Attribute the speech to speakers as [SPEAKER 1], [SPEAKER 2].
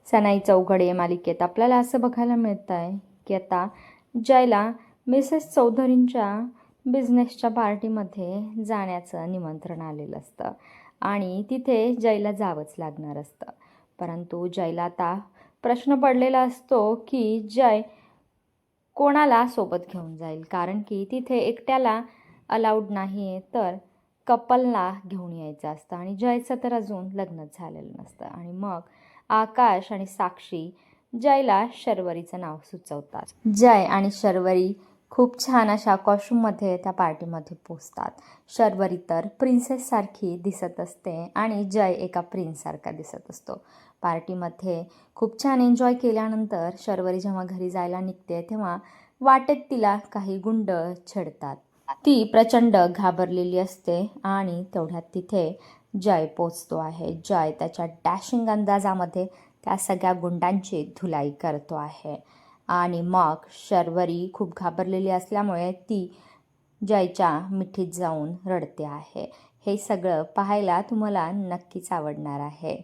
[SPEAKER 1] सनाई चौघडे मालिकेत आपल्याला असं बघायला मिळतं आहे की आता जयला मिसेस चौधरींच्या बिझनेसच्या पार्टीमध्ये जाण्याचं निमंत्रण आलेलं असतं आणि तिथे जयला जावंच लागणार असतं. परंतु जयला आता प्रश्न पडलेला असतो की जय कोणाला सोबत घेऊन जाईल, कारण की तिथे एकट्याला अलाउड नाही आहे, तर कपलला घेऊन यायचं असतं आणि जयचं तर अजून लग्नच झालेलं नसतं. आणि मग आकाश आणि साक्षी जयला शर्वरीचं नाव सुचवतात. जय आणि शर्वरी खूप छान अशा कॉस्ट्यूममध्ये त्या पार्टीमध्ये पोचतात. शर्वरी तर प्रिन्सेससारखी दिसत असते आणि जय एका प्रिन्ससारखा दिसत असतो. पार्टीमध्ये खूप छान एन्जॉय केल्यानंतर शर्वरी जेव्हा घरी जायला निघते तेव्हा वाटेत तिला काही गुंड छेडतात. ती प्रचंड घाबरलेली असते आणि तेवढ्यात तिथे जय पोचतो आहे. जय त्याच्या डॅशिंग अंदाजामध्ये त्या सगळ्या गुंडांची धुलाई करतो आहे आणि मग शर्वरी खूप घाबरलेली असल्यामुळे ती जयच्या मिठीत जाऊन रडते आहे. हे सगळं पाहायला तुम्हाला नक्कीच आवडणार आहे.